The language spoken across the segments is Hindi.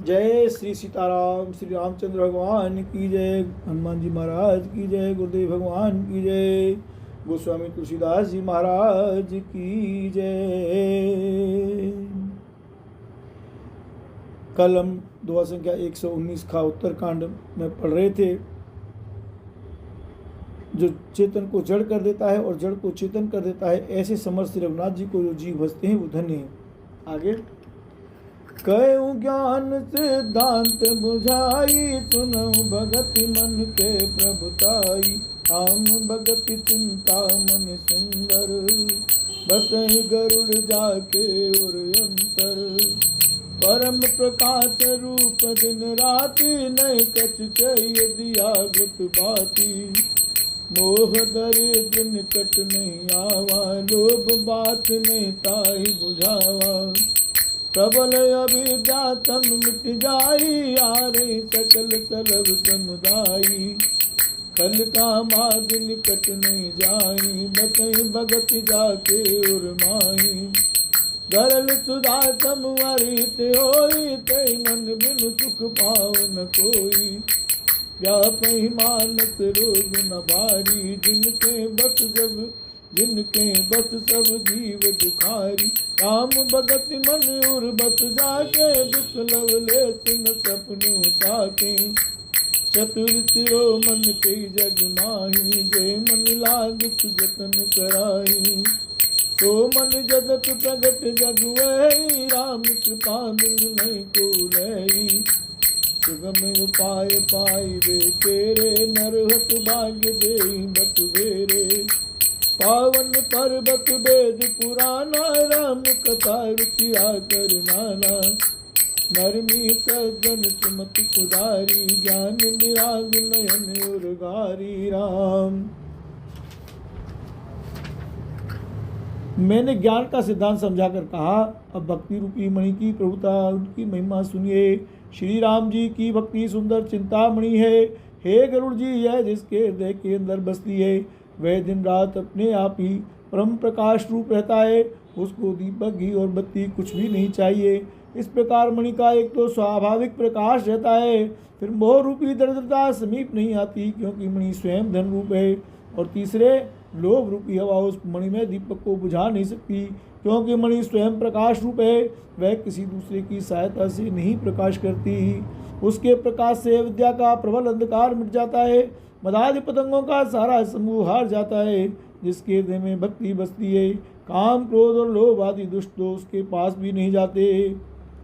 जय श्री सीताराम। श्री रामचंद्र भगवान की जय। हनुमान जी महाराज की जय। गुरुदेव भगवान की जय। गोस्वामी तुलसीदास जी महाराज की जय। कल हम दुआ संख्या 119 का उत्तरकांड में पढ़ रहे थे। जो चेतन को जड़ कर देता है और जड़ को चेतन कर देता है, ऐसे समर्थ श्री रघुनाथ जी को जो जीव हंसते हैं वो धन्य हैं। आगे कहूँ ज्ञान सिद्धांत बुझाई, सुनऊ भगति मन के प्रभुताई। राम भगति चिंता मन सुंदर, बसई गरुड़ जाके उर अंतर। परम प्रकाश रूप दिन राति, नहीं कछ चाहिए दिया गृत बाती। मोह दरिद्र निकट नहीं आवा, लोभ बात नहीं ताई बुझावा। प्रबल अभिव्यातम मिट जाई, आ रही सकल सलभ समुदायी। खल का माद निकट नहीं जाई, बतई भगत जाके उर्माई। गरल सुधा समवरित होई, तई मन बिनु सुख पाव न कोई। व्यापहि मानस रोग न भारी, जिनके बस सब जीव दुखारी। राम भगत मन उर बस जाके, दुख लवलेस न सपनु ताके। चतुर सिरो मन के जग माही, जय मन लाग जतन कराई। सो मन जगत प्रगट जग वही, राम कृपा बिनु नहीं को लई। सुगम उपाय पाई वे तेरे, नरहत भाग्य देहि बत बेरे। पावन पर्वत वेद पुराना, राम कथा रुचिया कर नाना। नरमी सज्जन सुमति उदारी, ज्ञान विराग नयन उर्गारी। राम, मैंने ज्ञान का सिद्धांत समझाकर कहा, अब भक्ति रूपी मणि की प्रभुता, उनकी महिमा सुनिए। श्री राम जी की भक्ति सुंदर चिंतामणि है। हे गरुड़ जी, यह जिसके हृदय के अंदर बसती है, वह दिन रात अपने आप ही परम प्रकाश रूप रहता है। उसको दीपक घी और बत्ती कुछ भी नहीं चाहिए। इस प्रकार मणि का एक तो स्वाभाविक प्रकाश रहता है, फिर मोह रूपी दरिद्रता समीप नहीं आती, क्योंकि मणि स्वयं धन रूप है। और तीसरे, लोभ रूपी हवा उस मणि में दीपक को बुझा नहीं सकती, क्योंकि मणि स्वयं प्रकाश रूप है। वह किसी दूसरे की सहायता से नहीं प्रकाश करती। उसके प्रकाश से विद्या का प्रबल अंधकार मिट जाता है, मदादि पतंगों का सारा समूह हार जाता है। जिसके हृदय में भक्ति बसती है, काम क्रोध और लोभ आदि दुष्ट दोष उसके पास भी नहीं जाते।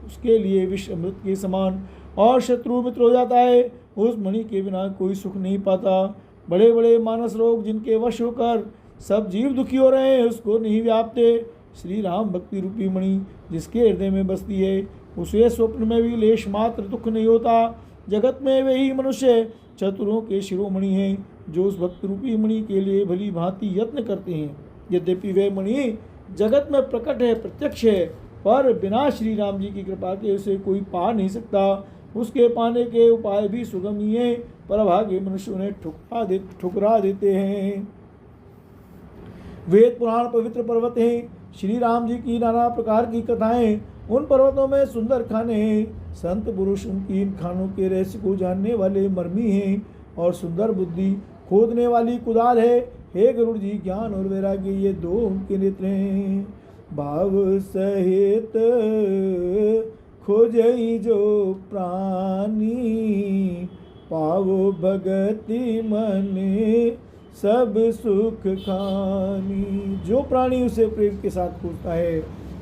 उसके लिए विष अमृत के समान और शत्रु मित्र हो जाता है। उस मणि के बिना कोई सुख नहीं पाता। बड़े बड़े मानस रोग जिनके वश होकर सब जीव दुखी हो रहे हैं, उसको नहीं व्यापते। श्री राम भक्ति रूपी मणि जिसके हृदय में बसती है, उसे स्वप्न में भी लेश मात्र दुख नहीं होता। जगत में वही मनुष्य चतुरों के शिरोमणि हैं, जो उस भक्त रूपी मणि के लिए भली भांति यत्न करते हैं। यद्यपि वह मणि जगत में प्रकट है, प्रत्यक्ष है, पर बिना श्री राम जी की कृपा के उसे कोई पा नहीं सकता। उसके पाने के उपाय भी सुगम ही हैं, पर अभागे मनुष्य उन्हें ठुकरा देते हैं। वेद पुराण पवित्र पर्वत हैं, श्री राम जी की नाना प्रकार की कथाएं उन पर्वतों में सुंदर खाने हैं। संत पुरुष उनकी इन खानों के रहस्य को जानने वाले मर्मी हैं, और सुंदर बुद्धि खोदने वाली कुदाल है। हे गरुड़ जी, ज्ञान और वैराग्य ये दो उनके नेत्र हैं। भाव सहित खोजई जो प्राणी, पावो भगति मन सब सुख खानी। जो प्राणी उसे प्रेम के साथ खोजता है,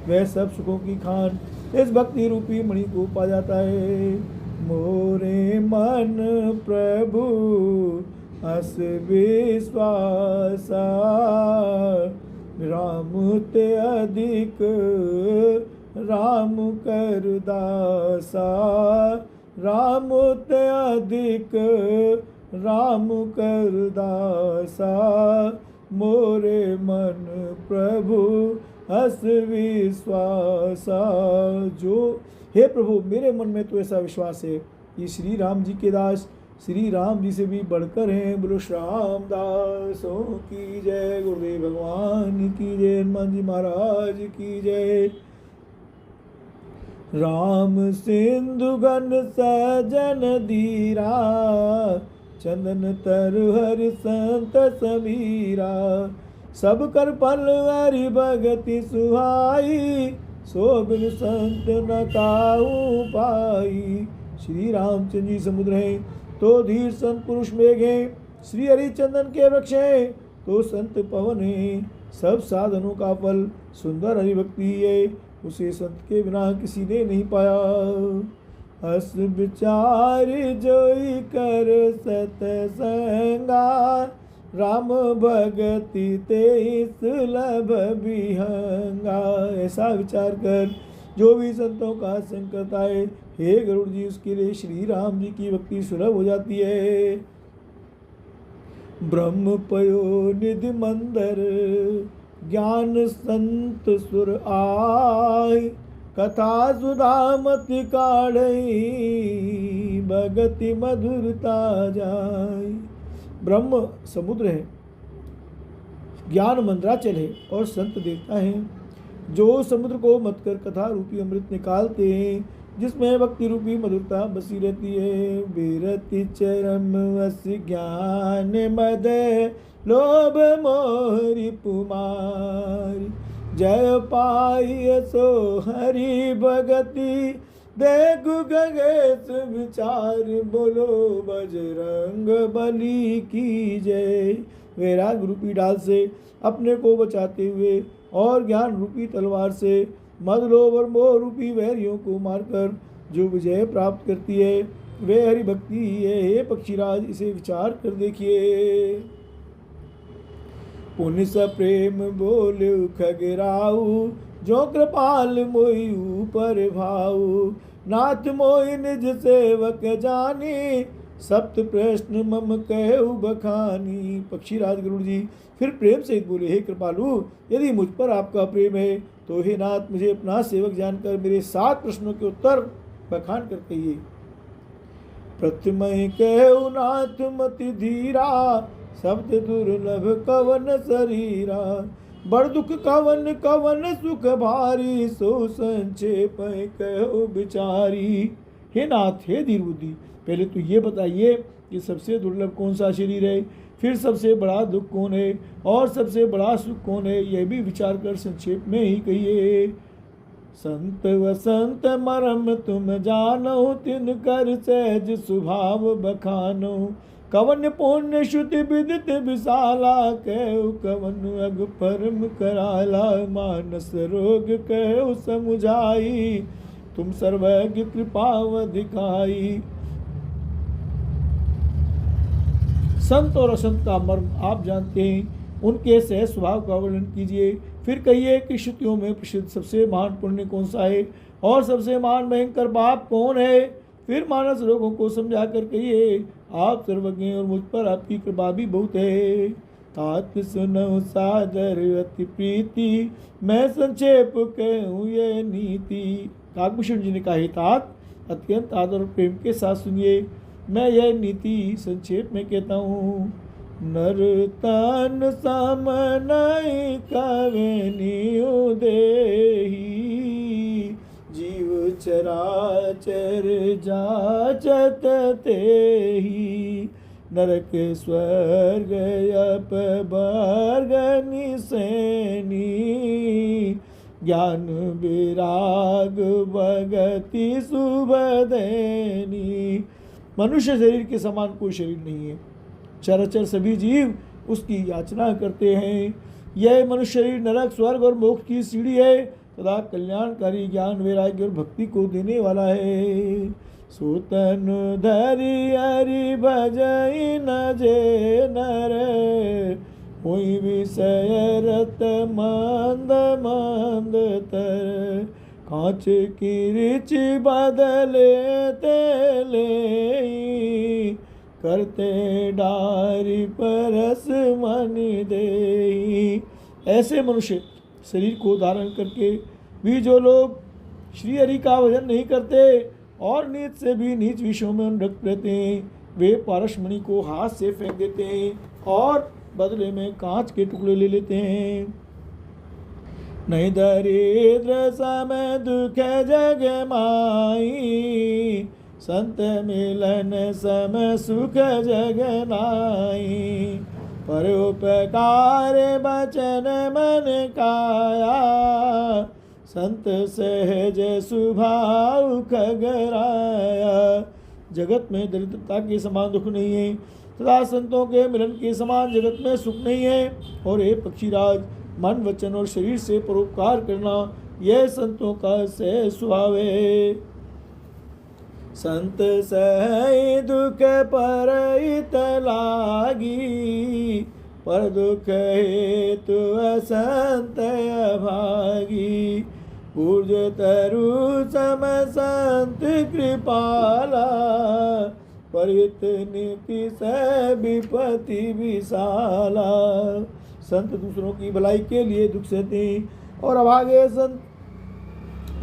वह सब सुखों की खान इस भक्ति रूपी मणि को पा जाता है। मोरे मन प्रभु अस विश्वासा, राम ते अधिक राम कर दासा। राम ते अधिक राम कर दासा, मोरे मन प्रभु हस विश्वासा। जो, हे प्रभु, मेरे मन में तो ऐसा विश्वास है कि श्री राम जी के दास श्री राम जी से भी बढ़कर हैं। बोलो श्याम दासों की जय। गुरुदेव भगवान की जय। हनुमान जी महाराज की जय। राम सिंधु घन सजन धीरा, चंदन तर हरि संत समीरा। सब कर फल हरि भगति सुहाई, सो बिन संत न काहू पाई। श्री रामचंद्र जी समुद्र हैं तो धीर संत पुरुष मेघ हैं, श्री हरिचंदन के वृक्ष हैं तो संत पवन हैं। सब साधनों का फल सुंदर हरिभक्ति है, उसे संत के बिना किसी ने नहीं पाया। हस विचार जोई कर सतसंगा, राम भगति ते सुलभ विहंगा। ऐसा विचार कर जो भी संतों का संग करता है, हे गरुड़ जी, उसके लिए श्री राम जी की भक्ति सुलभ हो जाती है। ब्रह्म पयो निधि मंदर, ज्ञान संत सुर आय। कथा सुधा मति काढ़ई, भगति मधुरता जाय। ब्रह्म समुद्र है, ज्ञान मंद्राचल है और संत देवता है, जो समुद्र को मत कर कथा रूपी अमृत निकालते हैं, जिसमें भक्ति रूपी मधुरता बसी रहती है। विरति चरम वस ज्ञान मद, लोभ मोह पुमार। जय पाई सो हरि भगति, देखु गगेश विचार। बोलो बजरंग बली की जय। वैराग रूपी डाल से अपने को बचाते हुए और ज्ञान रूपी तलवार से मद लोभ और मोह रूपी वैरियों को मारकर जो विजय प्राप्त करती है, वे हरि भक्ति है। हे पक्षीराज, इसे विचार कर देखिए। पुण्य स प्रेम बोले खगराऊ, जो कृपाल मोहि ऊपर भाऊ। नाथ मोहि निज सेवक जानी, सप्त प्रश्न मम कहु बखानी। पक्षीराज गरुड़ जी फिर प्रेम से बोले, हे कृपालु, यदि मुझ पर आपका प्रेम है तो हे नाथ, मुझे अपना सेवक जानकर मेरे 7 प्रश्नों के उत्तर बखान कर कहिए। प्रथम कहु नाथ मति धीरा, शब्द दुर्लभ कवन शरीरा। बड़ दुख कवन कवन सुख भारी, सो संक्षेप कहो बिचारी। हे नाथ, हे धीर बुद्धि, पहले तो ये बताइए कि सबसे दुर्लभ कौन सा शरीर है, फिर सबसे बड़ा दुख कौन है और सबसे बड़ा सुख कौन है, यह भी विचार कर संक्षेप में ही कहिए। संत वसंत मरम तुम जानो, तिन कर सहज स्वभाव बखानो। कवन पुण्य श्रुति विदित विशाला, कहु कवन अग परम कराला। मानस रोग कहु समुझाई, तुम सर्वज्ञ कृपाव दिखाई। संत और असंत का मर्म आप जानते हैं, उनके सहज स्वभाव का वर्णन कीजिए। फिर कहिए कि श्रुतियों में प्रसिद्ध सबसे महान पुण्य कौन सा है और सबसे महान भयंकर पाप कौन है। फिर मानस रोगों को समझा कर कहिए, आप सर्वज्ञ और मुझ पर आपकी कृपा भी बहुत है। तात सुनो सादर अति प्रीति, मैं संक्षेप कहूँ ये नीति। काकभूषण जी ने कहा, हे तात, अत्यंत आदर और प्रेम के साथ सुनिए, मैं यह नीति संक्षेप में कहता हूँ। नर तन सामनाई कवनियो देही, जीव चराचर जाचत तेहि। नरक स्वर्ग अप वर्ग निसैनी, ज्ञान विराग भगति शुभ देनी। मनुष्य शरीर के समान कोई शरीर नहीं है, चराचर सभी जीव उसकी याचना करते हैं। यह मनुष्य शरीर नरक स्वर्ग और मोक्ष की सीढ़ी है तथा कल्याणकारी ज्ञान वैराग्य और भक्ति को देने वाला है। सुतन धरि हरि भजई न जे नर, हुई विषय रत मंद मंद तर। कांच की रिच बदले तेले, करते डारी परस मनि देहि। ऐसे मनुष्य शरीर को धारण करके भी जो लोग श्री हरि का भजन नहीं करते और नीच से भी नीच विषयों में अनुरक्त रहते हैं, वे पारसमणि को हाथ से फेंक देते हैं और बदले में कांच के टुकड़े ले लेते हैं। नहीं दरिद्र सम दुख जग माई, संत मिलन सम सुख जग नाई। परोपकार बचन मन काया, संत सहज स्वभाव खगराया। जगत में दरिद्रता के समान दुख नहीं है, तथा संतों के मिलन के समान जगत में सुख नहीं है। और हे पक्षीराज, मन वचन और शरीर से परोपकार करना यह संतों का सहज स्वभाव है। संत सही दुख परहित लागी, पर दुख हेतु असंत अभागी। ऊर्ज तरु सम संत कृपाला, परित नीति से विपत्ति विशाला। संत दूसरों की भलाई के लिए दुख सहते हैं, और अभागे संत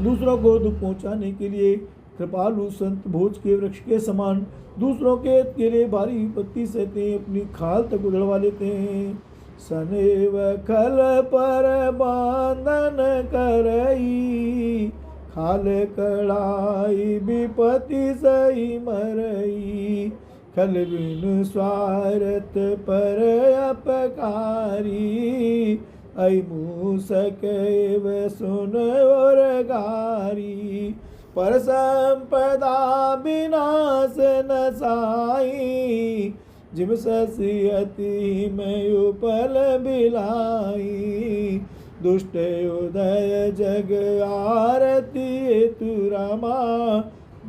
दूसरों को दुख पहुंचाने के लिए कृपालु संत भोज के वृक्ष के समान दूसरों के हित के लिए भारी विपत्ति सहते हैं, अपनी खाल तक उधड़वा लेते हैं। सनेव खल पर बांधन करई, खाल कड़ाई विपत्ति सही मरई। खल बिन स्वार्थ पर अपकारी, ऐ मूसक व सुन और गारी। पर संपदा विनाश नसाई, जिम ससियति में उपल बिलाई। दुष्ट उदय जग आरती तुरमा,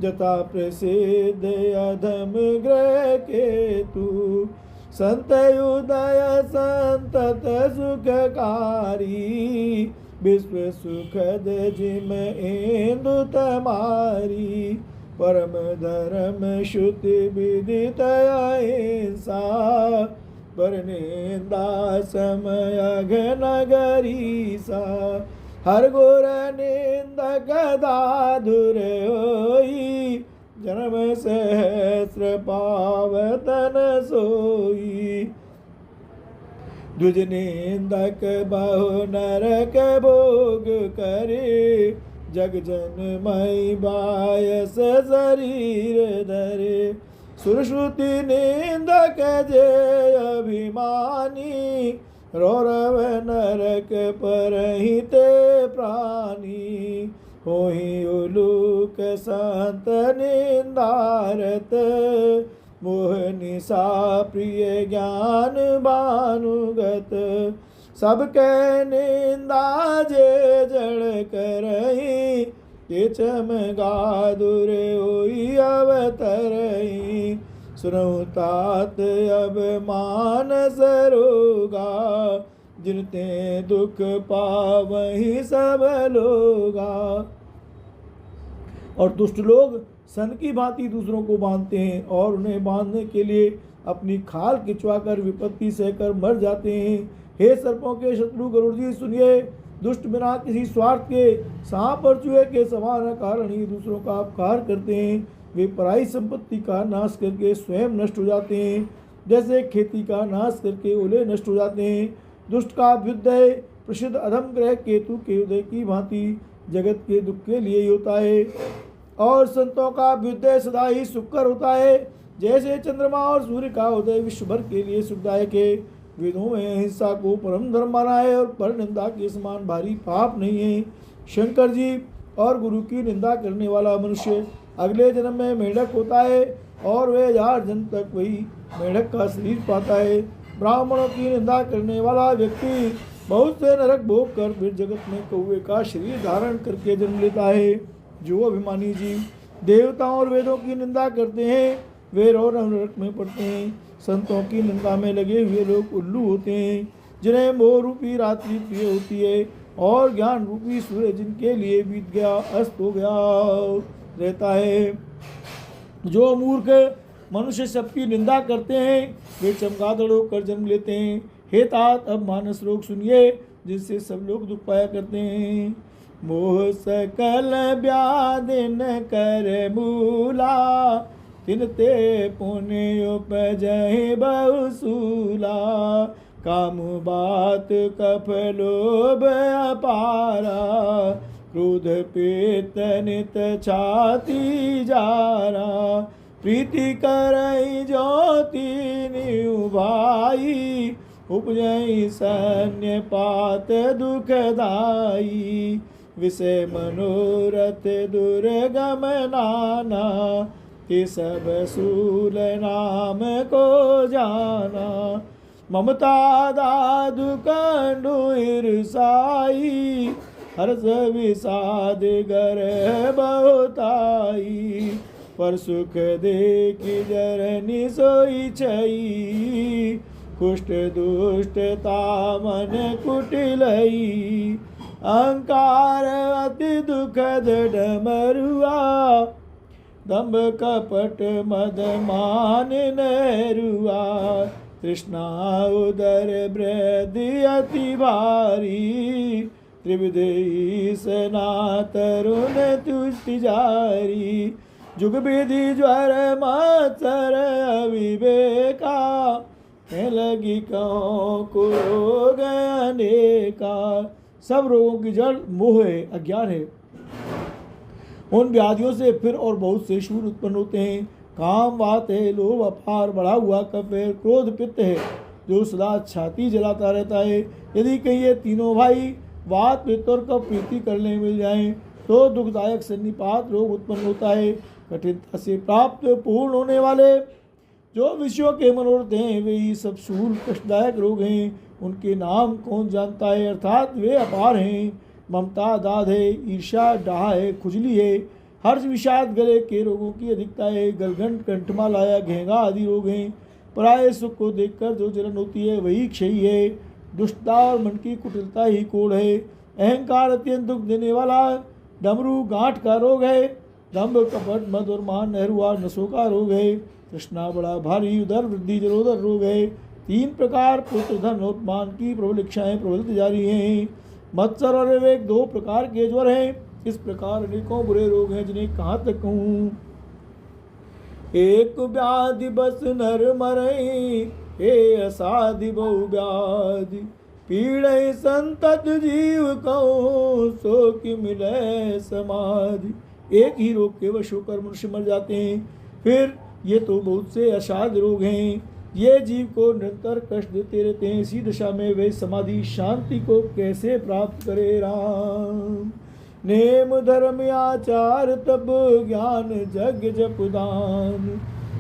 जता प्रसिद्ध अधम ग्रह केतु। संत उदय संतत सुखकारी, विश्व सुखद जिम इंदु तमारी। परम धर्म श्रुति विदित अहिंसा, पर निंदा समय नगरी सा। हर गुर निंदक दाधुर होई, जन्म सहस्र पावतन सोई। द्विज निंदक बहु नरक भोग करे, जग जन मई बायस शरीर धरे। सुरश्रुति निंदक जे अभिमानी, रौरव नरक परहिते प्राणी। होहि उलूक संत निंदारत, मोह निशा प्रिय ज्ञान भानुगत। सबके निंदा जे जड़ करई, ये चमगादुर होई अवतरई। सुनऊ तात अब मानस रोगा, जिनते दुख पावहि सब लोगा। और दुष्ट लोग सन की भांति दूसरों को बांधते हैं, और उन्हें बांधने के लिए अपनी खाल खिंचवाकर विपत्ति सहकर मर जाते हैं। हे सर्पों के शत्रु गरुड़ जी, सुनिए। दुष्ट बिना किसी स्वार्थ के सांप और चूहे के समान कारण ही दूसरों का अपकार करते हैं। वे पराई संपत्ति का नाश करके स्वयं नष्ट हो जाते हैं, जैसे खेती का नाश करके ओले नष्ट हो जाते हैं। दुष्ट का अभ्युदय प्रसिद्ध अधम ग्रह केतु के उदय की भांति जगत के दुख के लिए ही होता है, और संतों का अभ्युदय सदा ही सुखकर होता है। जैसे चंद्रमा और सूर्य का उदय विश्व भर के लिए सुखदायक है। वेदों में अहिंसा को परम धर्म माना है, और पर निंदा के समान भारी पाप नहीं है। शंकर जी, और गुरु की निंदा करने वाला मनुष्य अगले जन्म में मेढक होता है, और वे 1000 जन्म तक वही मेढक का शरीर पाता है। ब्राह्मणों की निंदा करने वाला व्यक्ति बहुत से नरक भोग कर फिर जगत में कौवे का शरीर धारण करके जन्म लेता है। जो अभिमानी जीव देवताओं और वेदों की निंदा करते हैं, वे और नरक में पड़ते हैं। संतों की निंदा में लगे हुए लोग उल्लू होते हैं, जिन्हें मोह रूपी रात्रि प्रिय होती है, और ज्ञान रूपी सूर्य जिनके लिए बीत गया, अस्त हो गया रहता है। जो मूर्ख मनुष्य सबकी निंदा करते हैं, वे चमगादड़ होकर जन्म लेते हैं। हे तात, अब मानस रोग सुनिए, जिससे सब लोग दुख पाया करते हैं। मोह सकल व्याधिन कर मूला, तिनते पुण्य उपजहि बहुसूला। काम बात कफ लोभ अपारा, क्रोध पित्त नित छाती जारा, प्रीति करई ज्योति निभाई, उपजई सन्य पात दुखदाई, विषय मनोरथ दुर्गम नाना, कि सब सूल नाम को जाना, ममता दादु कंडु ईर्षाई, हर्ष विषाद गर बहुताई, पर सुख देखी जरनी सोई छई, कुष्ठ दुष्टता मन कुटिलई, अहंकार अति दुखद डमरुआ, दंभ कपट मद मान नरुआ, तृष्णा उदर वृद्धि अति भारी, त्रिविधि सना तरुण तुष्टि जारी, जुग विधि ज्वर मत्सर अविवेका, लगी कहो को रोग अनेका। सब रोगों की जड़ मोह है, अज्ञान है। उन व्याधियों से फिर और बहुत से शूर उत्पन्न होते हैं। काम वात है, लोभ अपार, बढ़ा हुआ कफ है, क्रोध पित्त है जो सदा छाती जलाता रहता है। यदि कहीं ये तीनों भाई वात पित्त और कफ प्रीति करने मिल जाएं तो दुखदायक सन्निपात रोग उत्पन्न होता है। कठिनता से प्राप्त पूर्ण होने वाले जो विषयों के मनोरथ हैं वे ही सब शूल कष्टदायक रोग हैं। उनके नाम कौन जानता है, अर्थात वे अपार हैं। ममता दाद है, ईर्ष्या डाह है, खुजली है, हर्ष विषाद गले के रोगों की अधिकता है। गलगंड कंठमालाया घेंगा आदि रोग हैं। पराये सुख को देखकर जो जलन होती है वही क्षयी है। दुष्टता और मन की कुटिलता ही कोढ़ है। अहंकार अत्यंत दुख देने वाला डमरू गांठ का रोग है। दंभ कपट मद और मान नहरुआ नसों का रोग है। तृष्णा बड़ा भारी उदर वृद्धि जलोदर रोग है। तीन प्रकार पुत्र धन और मान की प्रबल इच्छाएं प्रबलित जारी हैं। मत्सर और विवेक दो प्रकार के ज्वर हैं। इस प्रकार अनेकों बुरे रोग हैं जिन्हें कहाँ तक कहूँ। एक व्याधि बस नर मरई, हे असाधि बहु व्याधि, पीड़ै संतत जीव कहूँ, सो कि मिले समाधि। एक ही रोग के वश होकर मनुष्य मर जाते हैं। फिर ये तो बहुत से असाध रोग हैं। ये जीव को निरंतर कष्ट देते रहते हैं। इसी दशा में वे समाधि शांति को कैसे प्राप्त करे राम। नेम धर्म आचार तब ज्ञान जग जप दान,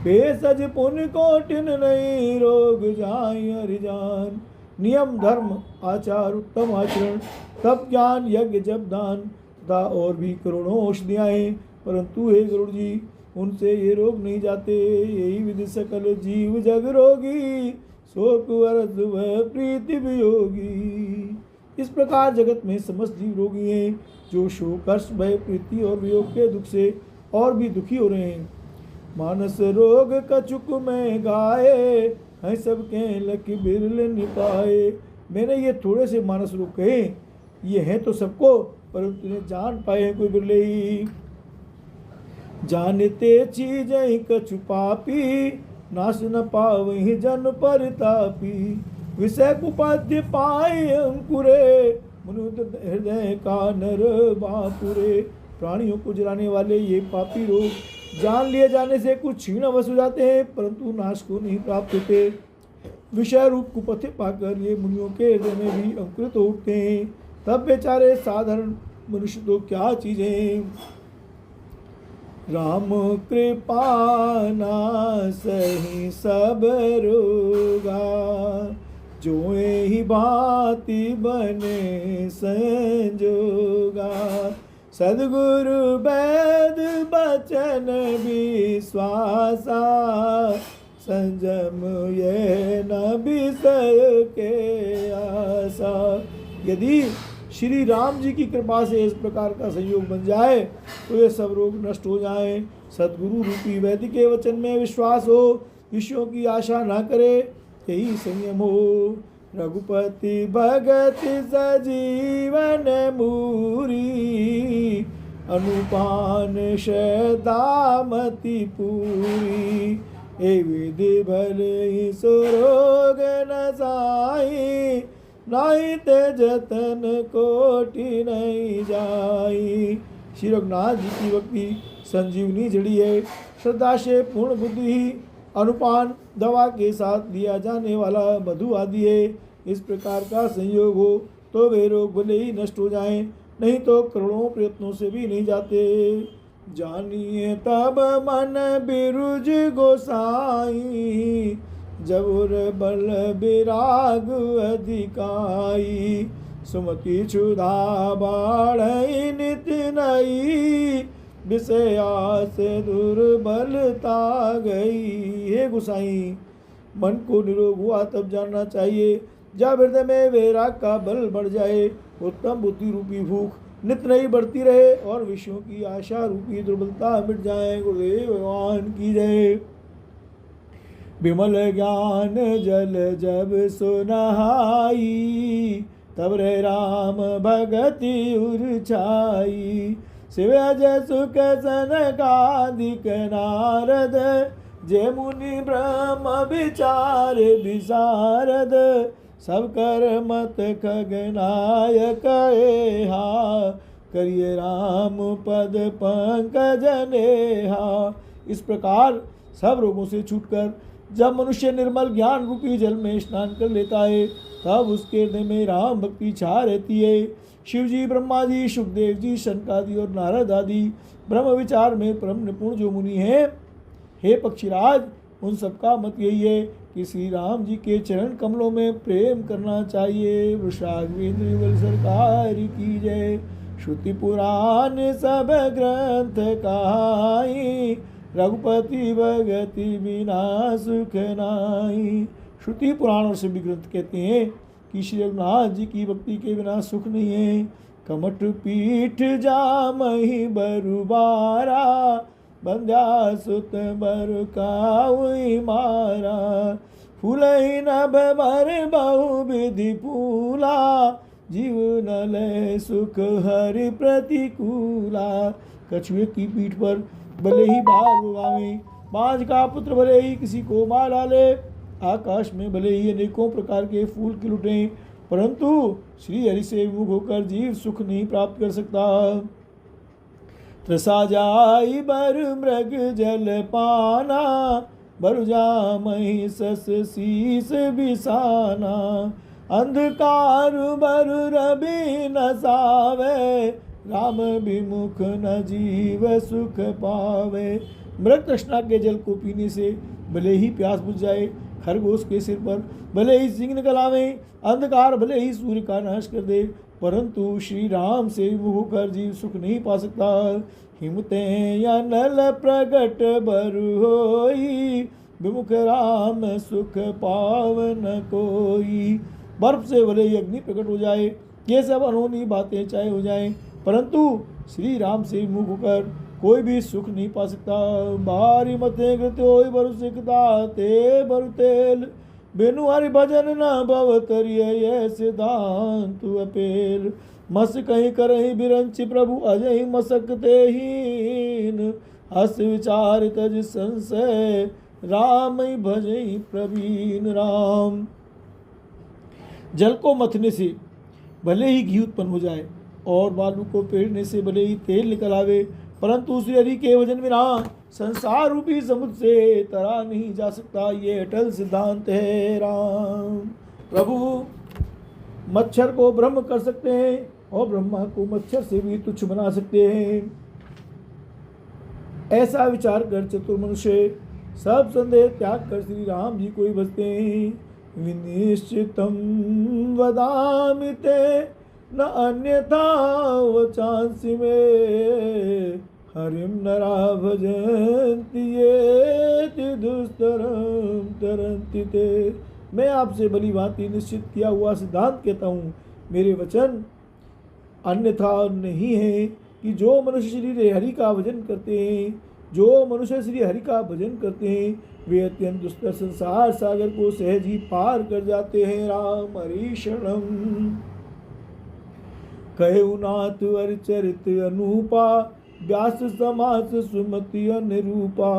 भेषज पुण्य कोटिन नहीं रोग जाय हरिजान। नियम धर्म आचार उत्तम आचरण तप ज्ञान यज्ञ जप दान तथा और भी करोड़ों औषधियाँ हैं, परंतु हे गरुड़ जी उनसे ये रोग नहीं जाते। यही विधि सकल जीव जग रोगी, शोक वरद वह प्रीति वियोगी। इस प्रकार जगत में समस्त जीव रोगी हैं, जो शोक हर्ष भय प्रीति और वियोग के दुख से और भी दुखी हो रहे हैं। मानस रोग कछुक में गाये, हैं सबके लख बिरल निपाए। मैंने ये थोड़े से मानस रोग कहे, ये हैं तो सबको, परंतु इन्हें जान पाए हैं कोई बिरले ही। जानते चीज कछु पापी, नाश न पावहि जन परितापी। विषय कुपाध्य पाए अंकुरे, मनुष्य हृदय का नर बापुरे। प्राणियों को जलाने वाले ये पापी रोग जान लिए जाने से कुछ क्षीण अवश्य हो जाते हैं, परंतु नाश को नहीं प्राप्त होते। विषय रूप कुपथ्य पाकर ये मुनियों के हृदय में भी अंकुरित हो उठते हैं। तब बेचारे साधारण मनुष्य तो क्या चीजें। राम कृपा नासहि सब रोगा, जो ही भांति बने संजोगा। सद्गुरु वेद बचन विश्वासा, संजम ये न विषय के आशा। यदि श्री राम जी की कृपा से इस प्रकार का संयोग बन जाए तो ये सब रोग नष्ट हो जाएं। सद्गुरु रूपी वैद्य के वचन में विश्वास हो, विषयों की आशा ना करे, यही संयम हो। रघुपति भगत सजीवन मूरी, अनुपान श्रद्धा मति पूरी। ए विधि भले सुरोग न साई, नाही ते जतन कोटि नहीं जाई। श्री रघुनाथ जी की भक्ति संजीवनी जड़ी है। श्रद्धा से पूर्ण बुद्धि ही अनुपान दवा के साथ दिया जाने वाला मधु आदि है। इस प्रकार का संयोग हो तो वे रोग भले ही नष्ट हो जाएं, नहीं तो करोड़ों प्रयत्नों से भी नहीं जाते। जानिए तब मन बिरुज गोसाई, जबुर बल विराग अधिकाई। सुमति क्षुधा बाढ़ई नित नई, विषयास दुर्बलता गई। हे गोसाई, मन को निरोग हुआ तब जानना चाहिए जब हृदय में वैराग का बल बढ़ जाए, उत्तम बुद्धि रूपी भूख नित नई बढ़ती रहे और विषयों की आशा रूपी दुर्बलता मिट जाए। गुरुदेव भगवान की जय। विमल ज्ञान जल जब सुनहाई, तब रे राम भगति उरछाई। शिव जय सुख सनकादिक नारद, जय मुनि ब्रह्म विचार विशारद। सब कर मत खगनायक हा, करिए राम पद पंकज नेहा। इस प्रकार सब रोगों से छूटकर जब मनुष्य निर्मल ज्ञान रूपी जल में स्नान कर लेता है, तब उसके हृदय में राम भक्ति छा रहती है। शिव जी, ब्रह्मा जी, सुखदेव जी, शनकादि और नारद आदि ब्रह्म विचार में परम निपुण जो मुनि हैं, हे पक्षीराज, उन सबका मत यही है कि श्री राम जी के चरण कमलों में प्रेम करना चाहिए। वृषावेंद्र युगल सरकार की जय। श्रुति पुराण सब ग्रंथ कहाई, रघुपति भगति बिना सुख नाई। श्रुति पुराण और सभी ग्रंथ कहते हैं कि श्री रघुनाथ जी की भक्ति के बिना सुख नहीं है। कमठ पीठ जामहि बरुबारा, बंध्या सुत बर काउई मारा। फूलहि नभ भर बहु विधि फूला, जीव न लय सुख हरि प्रतिकूला। कछुए की पीठ पर भले ही बाल उगावे, बाज का पुत्र भले ही किसी को मार डाले, आकाश में भले ही अनेकों प्रकार के फूल खिलुटें, परंतु श्री हरि से विमुख होकर जीव सुख नहीं प्राप्त कर सकता। त्रसा जाई बर मृग जल पाना, बरु जामहि सस शीस बिसाना। अंधकार बरु रवि न सावे, राम विमुख न जीव सुख पावे। मृग तृष्णा के जल को पीने से भले ही प्यास बुझ जाए, खरगोश के सिर पर भले ही सिंह निकल आवे, अंधकार भले ही सूर्य का नाश कर दे, परंतु श्री राम से विमुख होकर जीव सुख नहीं पा सकता। हिमते या नल प्रगट बरु होई, विमुख राम सुख पावन कोई। बर्फ से भले ही अग्नि प्रकट हो जाए, ये सब अनहोनी बातें चाहे हो जाएं, परंतु श्री राम से विमुख होकर कोई भी सुख नहीं पा सकता। बारी मते कृत होई बरु सिकता, ते बरु तेल, बेनु हरि भजन न भव तरिय सिद्धांत अपेल। मस कहीं करही बिरंचि प्रभु अजहि मसकते हीन, हस विचार तज संशय राम भजहि प्रवीण राम। जल को मथने से भले ही घी उत्पन्न हो जाए और बालू को पेड़ने से भले ही तेल निकल आवे, परंतु श्री हरि के भजन बिना संसार रूपी समुद्र से तरा नहीं जा सकता। ये अटल सिद्धांत है राम। प्रभु मच्छर को ब्रह्म कर सकते हैं और ब्रह्मा को मच्छर से भी तुच्छ बना सकते हैं। ऐसा विचार कर चतुर मनुष्य सब संदेह त्याग कर श्री राम जी को ही भजते हैं। विनिश्चितम वदामि ते न अन्यथा वचांसि में, हरिम नरा भजन्ति ये दुस्तरम तरन्ति ते। मैं आपसे भली भांति निश्चित किया हुआ सिद्धांत कहता हूँ, मेरे वचन अन्यथा नहीं है कि जो मनुष्य श्री हरि का भजन करते हैं, जो मनुष्य श्री हरि का भजन करते हैं, वे अत्यंत दुस्तर संसार सागर को सहज ही पार कर जाते हैं। राम हरि शरणम। कहु नाथ हरि चरित अनूपा, व्यास समास सुमति अनुरूपा।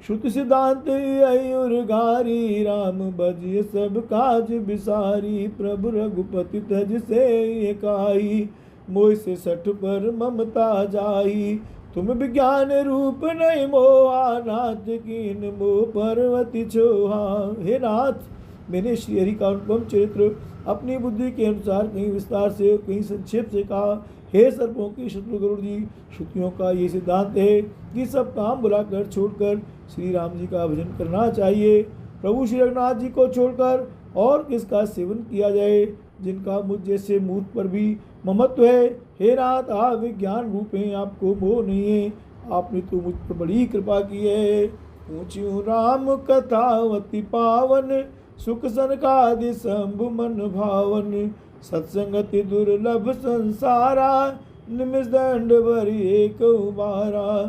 श्रुत सिद्धांत अयुरगारी, राम भजिय सब काज बिसारी। प्रभु रघुपति तज से एकाई, मोह से सठ पर ममता जाई। तुम विज्ञान रूप नहीं मोहा, नाथ कीन मोह पर्वती छोहा। हे नाथ, मैंने श्री हरि का अनुपम चरित्र अपनी बुद्धि के अनुसार कहीं विस्तार से कहीं संक्षेप से कहा। हे सर्पों के शत्रु गरुड़ जी, श्रुतियों का ये सिद्धांत है कि सब काम बुलाकर छोड़कर श्री राम जी का भजन करना चाहिए। प्रभु श्री रघुनाथ जी को छोड़कर और किसका सेवन किया जाए, जिनका मुझ जैसे मूर्ख पर भी ममत्व है। हे नाथ, आप विज्ञान रूप हैं, आपको मोह नहीं है। आपने तो मुझ पर बड़ी कृपा की है। ऊँची राम कथावती पावन, सुख सनकादि शंभु मन भावन। सत्संगति दुर्लभ संसारा, निमिष दंड भरी एक उबारा।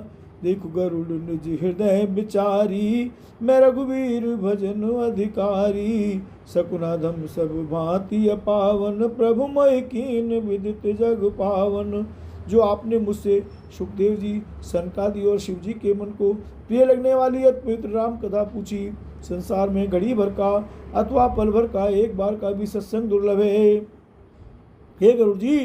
देखो गरुड़ निज हृदय विचारी, मैं रघुवीर भजन अधिकारी। सकुनाधम सब भांति अपावन, प्रभु मय कीन विदित जग पावन। जो आपने मुझसे सुखदेव जी, सनकादि और शिव जी के मन को प्रिय लगने वाली पवित्र राम कथा पूछी। संसार में घड़ी भर का अथवा पल भर का एक बार का भी सत्संग दुर्लभ है। हे गरुड़ जी,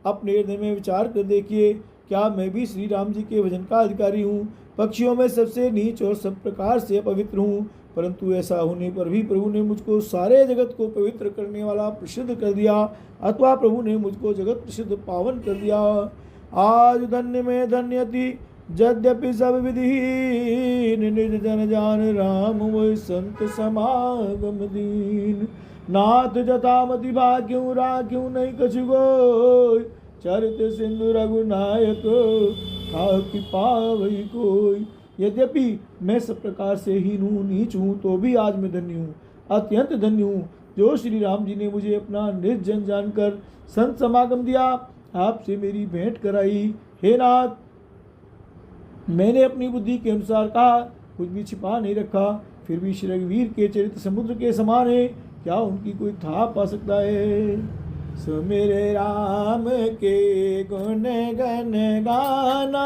अपने हृदय में विचार कर देखिए, क्या मैं भी श्री राम जी के भजन का अधिकारी हूँ? पक्षियों में सबसे नीच और सब प्रकार से पवित्र हूँ, परंतु ऐसा होने पर भी प्रभु ने मुझको सारे जगत को पवित्र करने वाला प्रसिद्ध कर दिया, अथवा प्रभु ने मुझको जगत प्रसिद्ध पावन कर दिया। आज धन्य में धन्यति यद्यपि सब विधि, निज जन जान राम वो संत समागम दीन। नाथ जथामति भाग्यों राख्यों नहीं कछु गोय, चरित सिंधु रघुनायक ठाकि पावई कोई। यद्यपि मैं सब प्रकार से हीन हूँ, नीच हूँ, तो भी आज मैं धन्य हूँ, अत्यंत धन्य हूँ, जो श्री राम जी ने मुझे अपना निर्जन जानकर संत समागम दिया, आपसे मेरी भेंट कराई। हे नाथ, मैंने अपनी बुद्धि के अनुसार कहा, कुछ भी छिपा नहीं रखा, फिर भी श्री रघुवीर के चरित्र समुद्र के समान है, क्या उनकी कोई था पा सकता है। सुमिरे राम के गुण गण गाना,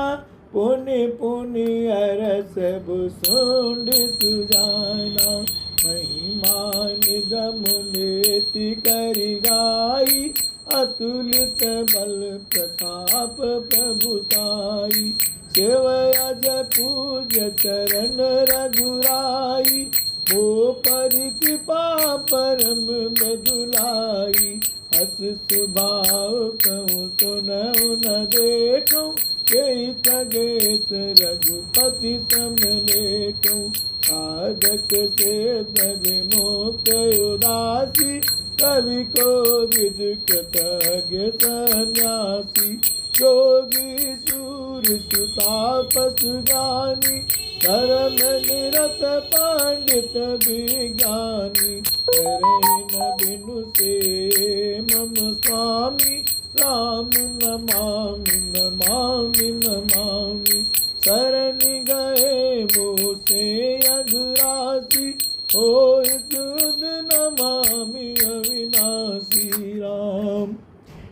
पुण्य पुण्य अरस सुंड सुजाना। महिमा निगम नेति करि गाई, अतुलित बल प्रताप प्रभुताई। सेवया जय पूज चरण रघुराई, वो परि कृपा परम मधुलाई। हस सुभाव कहूँ सुनऊ न देखूँ, यही खगेश रघुपति समलेखूँ। साधक से विमुख उदासी, कवि को विद कृतज्ञ सन्यासी। योगी सूर सुतापस ज्ञानी, धर्म निरत पंडित विज्ञानी। न बिनु से मम स्वामी, राम नमामि नमामि नमामि। शरण गए मोसे अघरासी, ओ सुध नमामि अविनाशी। राम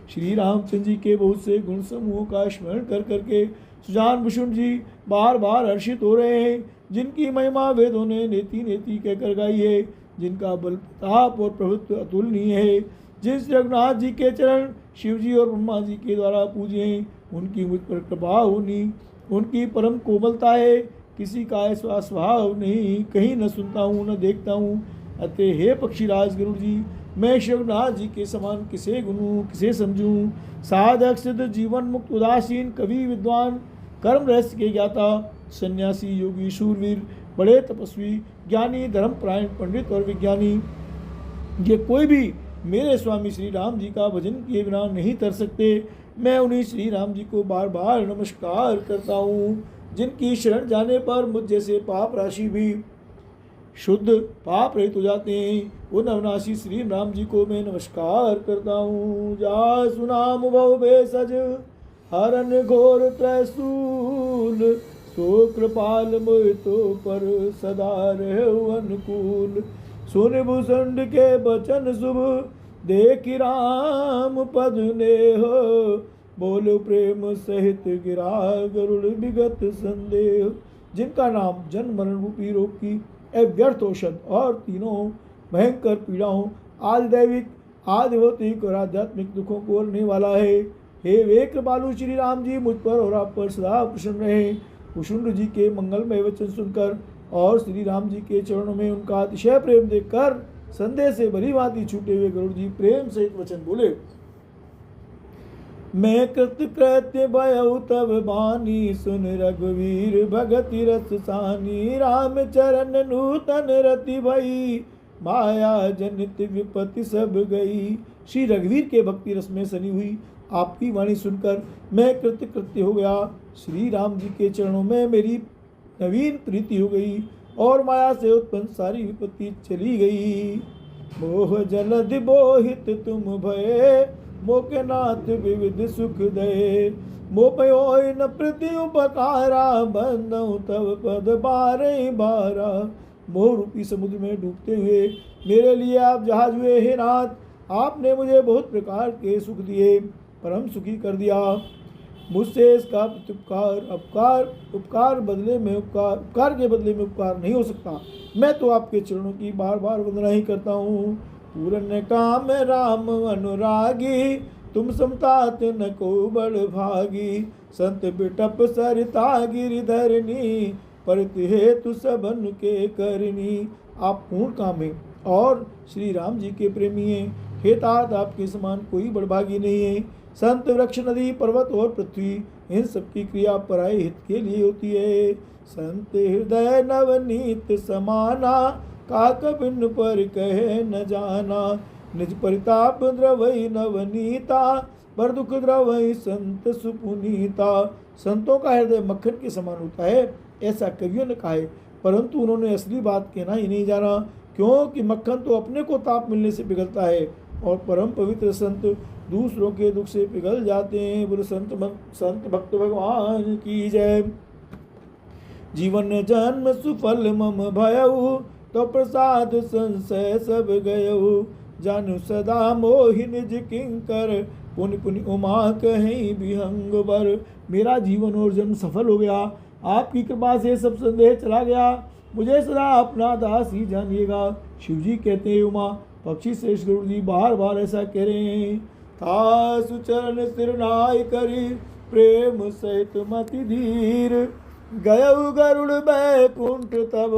श्री रामचंद्र जी के बहुत से गुण समूहों का स्मरण कर करके सुजान भूषण जी बार बार हर्षित हो रहे हैं, जिनकी महिमा वेदों ने नेति नेति कहकर गाई है, जिनका बल प्रताप और प्रभुत्व अतुलनीय है। जिस रघुनाथ जी के चरण शिव जी और ब्रह्मा जी के द्वारा पूजे हैं, उनकी मुझ पर कृपा होनी, उनकी परम कोमलता है, किसी का ऐसा स्वभाव नहीं, कहीं न सुनता हूँ न देखता हूँ। अतः हे पक्षीराज गरुड़ जी, मैं शिवनाथ जी के समान किसे गुनूं किसे समझूं। साधक सिद्ध जीवन मुक्त उदासीन कवि विद्वान कर्म रहस्य के ज्ञाता सन्यासी योगी शूरवीर बड़े तपस्वी ज्ञानी धर्मपरायण पंडित और विज्ञानी, ये कोई भी मेरे स्वामी श्री राम जी का भजन किए बिना नहीं तर सकते। मैं उन्हीं श्री राम जी को बार बार नमस्कार करता हूँ, जिनकी शरण जाने पर मुझ जैसे पाप राशि भी शुद्ध पाप रहित हो जाते हैं। उन अविनाशी श्री राम जी को मैं नमस्कार करता हूँ। जा सुनाम भव भेषज हरन घोर त्रैसूल, सो कृपाल मोहि तो पर सदा रहो अनुकूल। सुन भूषण के बचन शुभ, देखि राम पद नेह। बोलो प्रेम सहित गिरा गरुड़ विगत संदेह। जिनका नाम जन्म मरण रूपी रोग की अव्यर्थ औषध और तीनों भयंकर पीड़ाओं आदि दैविक आदि भौतिक और आध्यात्मिक दुखों को हरने वाला है। हे वे कृपालु श्री राम जी, मुझ पर और आप पर सदा प्रसन्न रहे। कुशुंड जी के मंगलमय वचन सुनकर और श्री राम जी के चरणों में उनका अतिशय प्रेम देखकर संदेह से भली भांति छूटे हुए गरुड़ जी प्रेम सहित वचन बोले। मैं कृत्य भयउ तब बानी, सुन रघुवीर भगति रस सानी। राम चरण नूतन रति भई, माया जनित विपत्ति सब गई। श्री रघुवीर के भक्ति रस में सनी हुई आपकी वाणी सुनकर मैं कृत्य हो गया। श्री राम जी के चरणों में मेरी नवीन प्रीति हो गई और माया से उत्पन्न सारी विपत्ति चली गई। मोह जलद बोहित तुम भये, मोके नाथ विविध सुख दे। मोपयोय न प्रति उपकारा, बंदौ तब पद बारे बारा। मोह रूपी समुद्र में डूबते हुए मेरे लिए आप जहाज हुए। हे नाथ, आपने मुझे बहुत प्रकार के सुख दिए, परम सुखी कर दिया। मुझसे इसका उपकार के बदले में उपकार नहीं हो सकता। मैं तो आपके चरणों की बार बार वंदना ही करता हूँ। पूर्ण काम राम अनुरागी, तुम समतात न को बड़ भागी। संत बिटप सरिता गिरिधरनी, परति हेतु सबन के करनी। आप पूर्ण काम हैं और श्री राम जी के प्रेमी हैं। हे तात, आपके समान कोई बड़भागी नहीं है। संत, वृक्ष, नदी, पर्वत और पृथ्वी, इन सबकी क्रिया पराये हित के लिए होती है। संत हृदय नवनीत समाना, काक बिन पर कहे न जाना। निज परिताप द्रवई नवनीता, पर दुख द्रवई संत सुपुनीता। संतों का हृदय मक्खन के समान होता है, ऐसा कवियों ने कहा है, परंतु उन्होंने असली बात कहना ही नहीं जाना। क्योंकि मक्खन तो अपने को ताप मिलने से पिघलता है और परम पवित्र संत दूसरों के दुख से पिघल जाते हैं। बोलो संत भक्त भगवान की जय। जीवन जन्म सुफल मम भयउ, तो प्रसाद संशय सब गयउ। जानु सदा मोहि निज किंकर, पुनि पुनि उमा कहीं विहंग बर। मेरा जीवन और जन्म सफल हो गया, आपकी कृपा से सब संदेह चला गया। मुझे सदा अपना दास ही जानिएगा। शिव जी कहते हैं, उमा पक्षी श्रेष्ठ गरुड़ जी बार बार ऐसा कह रहे हैं। था सुचरण सिरनाय करी, प्रेम सहित मति धीर। गयउ गरुड़ बैकुंठ तब,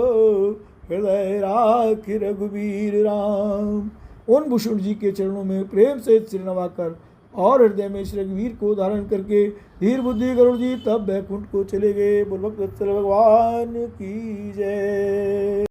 हृदय राख रघुवीर राम। उन भूषण जी के चरणों में प्रेम सहित सिर नवाकर और हृदय में श्री रघुवीर को धारण करके धीर बुद्धि गरुड़ जी तब बैकुंठ को चले गए। बोल भक्त वत्सल भगवान की जय।